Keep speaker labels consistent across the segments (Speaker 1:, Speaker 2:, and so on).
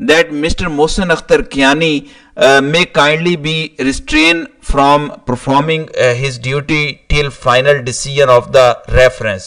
Speaker 1: that Mr. Mohsin Akhtar Kiani may kindly be restrained from performing his duty till final decision of the reference।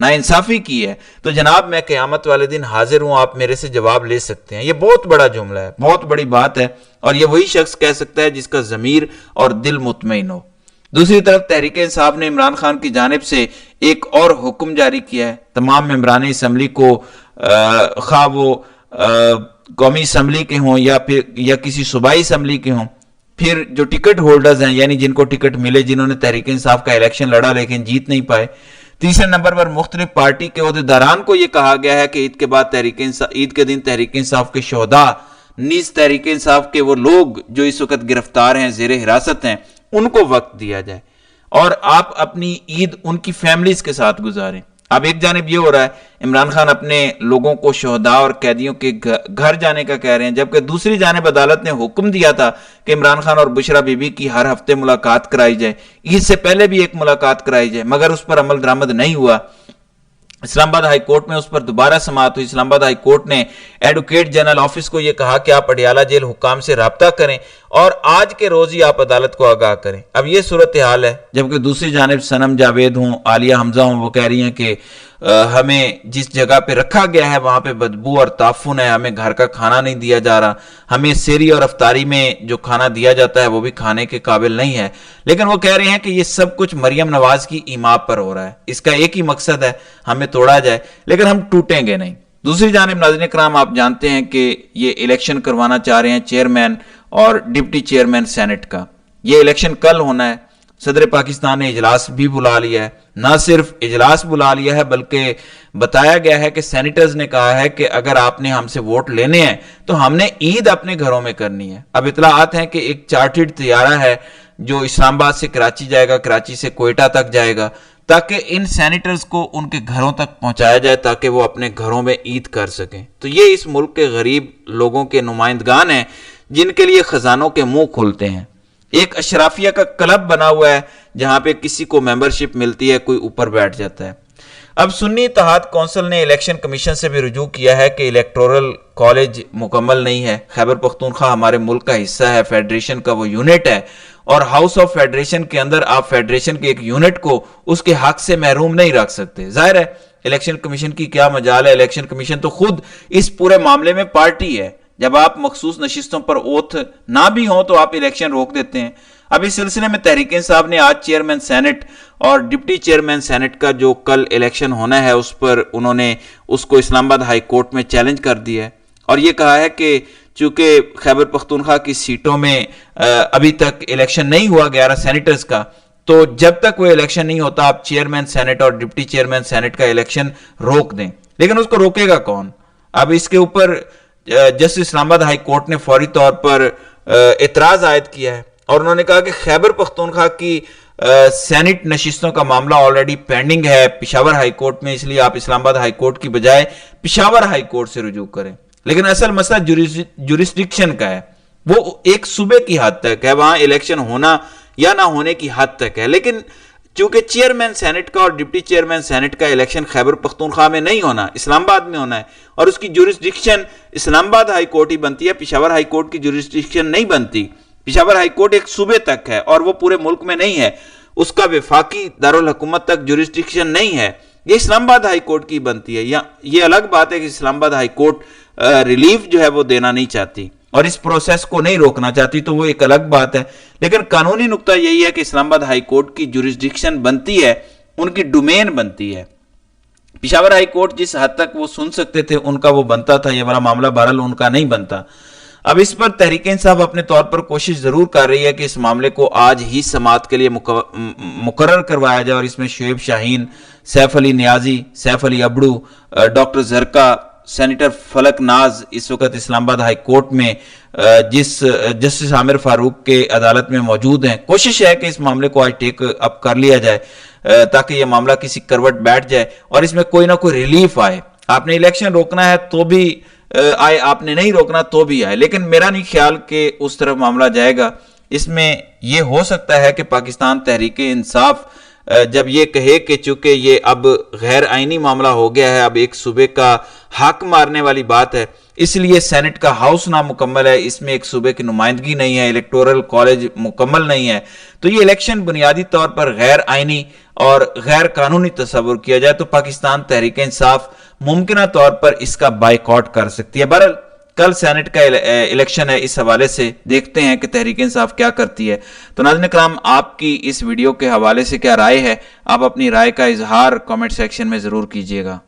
Speaker 1: ناانصافی کی ہے تو جناب میں قیامت والے دن حاضر ہوں، آپ میرے سے جواب لے سکتے ہیں۔ یہ بہت بڑا جملہ ہے، بہت بڑی بات ہے، اور یہ وہی شخص کہہ سکتا ہے جس کا ضمیر اور دل مطمئن ہو۔ دوسری طرف تحریک انصاف نے عمران خان کی جانب سے ایک اور حکم جاری کیا ہے تمام ممبران اسمبلی کو، خواہ وہ قومی اسمبلی کے ہوں یا کسی صوبائی اسمبلی کے ہوں، پھر جو ٹکٹ ہولڈرز ہیں یعنی جن کو ٹکٹ ملے، جنہوں نے تحریک انصاف کا الیکشن لڑا لیکن جیت نہیں پائے۔ تیسرے نمبر پر مختلف پارٹی کے عہدیداران کو یہ کہا گیا ہے کہ عید کے بعد عید کے دن تحریک انصاف کے شہداء نیز تحریک انصاف کے وہ لوگ جو اس وقت گرفتار ہیں، زیر حراست ہیں، ان کو وقت دیا جائے اور آپ اپنی عید ان کی فیملیز کے ساتھ گزاریں۔ اب ایک جانب یہ ہو رہا ہے عمران خان اپنے لوگوں کو شہداء اور قیدیوں کے گھر جانے کا کہہ رہے ہیں، جبکہ دوسری جانب عدالت نے حکم دیا تھا کہ عمران خان اور بشرا بی بی کی ہر ہفتے ملاقات کرائی جائے، عید سے پہلے بھی ایک ملاقات کرائی جائے، مگر اس پر عمل درآمد نہیں ہوا۔ اسلام آباد ہائی کورٹ میں اس پر دوبارہ سماعت ہوئی۔ اسلام آباد ہائی کورٹ نے ایڈوکیٹ جنرل آفس کو یہ کہا کہ آپ اڈیالہ جیل حکام سے رابطہ کریں اور آج کے روز ہی آپ عدالت کو آگاہ کریں۔ اب یہ صورتحال ہے، جبکہ دوسری جانب سنم جاوید ہوں، عالیہ حمزہ ہوں، وہ کہہ رہی ہیں کہ ہمیں جس جگہ پہ رکھا گیا ہے وہاں پہ بدبو اور تعفن ہے، ہمیں گھر کا کھانا نہیں دیا جا رہا، ہمیں سحری اور افطاری میں جو کھانا دیا جاتا ہے وہ بھی کھانے کے قابل نہیں ہے۔ لیکن وہ کہہ رہے ہیں کہ یہ سب کچھ مریم نواز کی ایما پر ہو رہا ہے، اس کا ایک ہی مقصد ہے ہمیں توڑا جائے، لیکن ہم ٹوٹیں گے نہیں۔ دوسری جانب ناظرین کرام، آپ جانتے ہیں کہ یہ الیکشن کروانا چاہ رہے ہیں چیئرمین اور ڈپٹی چیئرمین سینٹ کا۔ یہ الیکشن کل ہونا ہے، صدر پاکستان نے اجلاس بھی بلا لیا ہے، نہ صرف اجلاس بلا لیا ہے بلکہ بتایا گیا ہے کہ سینیٹرز نے کہا ہے کہ اگر آپ نے ہم سے ووٹ لینے ہیں تو ہم نے عید اپنے گھروں میں کرنی ہے۔ اب اطلاعات ہیں کہ ایک چارٹرڈ طیارہ ہے جو اسلام آباد سے کراچی جائے گا، کراچی سے کوئٹہ تک جائے گا، تاکہ ان سینیٹرز کو ان کے گھروں تک پہنچایا جائے تاکہ وہ اپنے گھروں میں عید کر سکیں۔ تو یہ اس ملک کے غریب لوگوں کے نمائندگان ہیں جن کے لیے خزانوں کے منہ کھلتے ہیں۔ ایک اشرافیہ کا کلب بنا ہوا ہے جہاں پہ کسی کو ممبرشپ ملتی ہے، کوئی اوپر بیٹھ جاتا ہے۔ اب سنی اتحاد کونسل نے الیکشن کمیشن سے بھی رجوع کیا ہے کہ الیکٹورل کالج مکمل نہیں ہے، خیبر پختونخوا ہمارے ملک کا حصہ ہے، فیڈریشن کا وہ یونٹ ہے، اور ہاؤس آف فیڈریشن کے اندر آپ فیڈریشن کے ایک یونٹ کو اس کے حق سے محروم نہیں رکھ سکتے۔ ظاہر ہے الیکشن کمیشن کی کیا مجال ہے، الیکشن کمیشن تو خود اس پورے معاملے میں پارٹی ہے۔ جب آپ مخصوص نشستوں پر اوتھ نہ بھی ہوں تو آپ الیکشن روک دیتے ہیں۔ اب اس سلسلے میں تحریک انصاف نے آج چیئرمین سینٹ اور ڈپٹی چیئرمین سینٹ کا جو کل الیکشن ہونا ہے اس پر انہوں نے اس کو اسلام آباد ہائی کورٹ میں چیلنج کر دیا ہے اور یہ کہا ہے کہ چونکہ خیبر پختونخوا کی سیٹوں میں ابھی تک الیکشن نہیں ہوا 11 سینیٹرز کا، تو جب تک وہ الیکشن نہیں ہوتا آپ چیئرمین سینٹ اور ڈپٹی چیئرمین سینٹ کا الیکشن روک دیں۔ لیکن اس کو روکے گا کون؟ اب اس کے اوپر جسٹس اسلام آباد ہائی کورٹ نے فوری طور پر اعتراض عائد کیا ہے اور انہوں نے کہا کہ خیبر پختونخوا کی سینٹ نشستوں کا معاملہ آلریڈی پینڈنگ ہے پشاور ہائی کورٹ میں، اس لیے آپ اسلام آباد ہائی کورٹ کی بجائے پشاور ہائی کورٹ سے رجوع کریں۔ لیکن اصل مسئلہ جوریسڈکشن کا ہے، وہ ایک صوبے کی حد تک ہے، وہاں الیکشن ہونا یا نہ ہونے کی حد تک ہے۔ لیکن چونکہ چیئرمین سینٹ کا اور ڈپٹی چیئرمین سینٹ کا الیکشن خیبر پختونخوا میں نہیں ہونا، اسلام آباد میں ہونا ہے، اور اس کی جوریسڈکشن اسلام آباد ہائی کورٹ ہی بنتی ہے، پشاور ہائی کورٹ کی جوریسڈکشن نہیں بنتی۔ پشاور ہائی کورٹ ایک صوبے تک ہے اور وہ پورے ملک میں نہیں ہے، اس کا وفاقی دارالحکومت تک جوریسڈکشن نہیں ہے، یہ اسلام آباد ہائی کورٹ کی بنتی ہے۔ یہ الگ بات ہے کہ اسلام آباد ہائی کورٹ ریلیف جو ہے وہ دینا نہیں چاہتی اور اس پروسیس کو نہیں روکنا چاہتی، تو وہ ایک الگ بات ہے۔ لیکن قانونی نقطہ یہی ہے کہ اسلام آباد ہائی کورٹ کی جوریسڈکشن بنتی ہے، ان کی ڈومین بنتی ہے۔ پشاور ہائی کورٹ جس حد تک وہ سن سکتے تھے ان کا وہ بنتا تھا، یہ والا معاملہ بہرحال ان کا نہیں بنتا۔ اب اس پر تحریک انصاف اپنے طور پر کوشش ضرور کر رہی ہے کہ اس معاملے کو آج ہی سماعت کے لیے مقرر کروایا جائے اور اس میں شعیب شاہین، سیف علی نیازی، سیف علی ابڑو، ڈاکٹر زرکا، سینیٹر فلک ناز اس وقت اسلام آباد ہائی کورٹ میں جسٹس عامر فاروق کے عدالت میں موجود ہیں۔ کوشش ہے کہ اس معاملے کو آج ٹیک اپ کر لیا جائے تاکہ یہ معاملہ کسی کروٹ بیٹھ جائے اور اس میں کوئی نہ کوئی ریلیف آئے۔ آپ نے الیکشن روکنا ہے تو بھی آئے، آپ نے نہیں روکنا تو بھی آئے، لیکن میرا نہیں خیال کہ اس طرف معاملہ جائے گا۔ اس میں یہ ہو سکتا ہے کہ پاکستان تحریک انصاف جب یہ کہے کہ چونکہ یہ اب غیر آئینی معاملہ ہو گیا ہے، اب ایک صوبے کا حق مارنے والی بات ہے، اس لیے سینٹ کا ہاؤس نامکمل ہے، اس میں ایک صوبے کی نمائندگی نہیں ہے، الیکٹورل کالج مکمل نہیں ہے، تو یہ الیکشن بنیادی طور پر غیر آئینی اور غیر قانونی تصور کیا جائے تو پاکستان تحریک انصاف ممکنہ طور پر اس کا بائیکاٹ کر سکتی ہے۔ بہرحال کل سینٹ کا الیکشن ہے، اس حوالے سے دیکھتے ہیں کہ تحریک انصاف کیا کرتی ہے۔ تو ناظرین کرام، آپ کی اس ویڈیو کے حوالے سے کیا رائے ہے؟ آپ اپنی رائے کا اظہار کامنٹ سیکشن میں ضرور کیجیے گا۔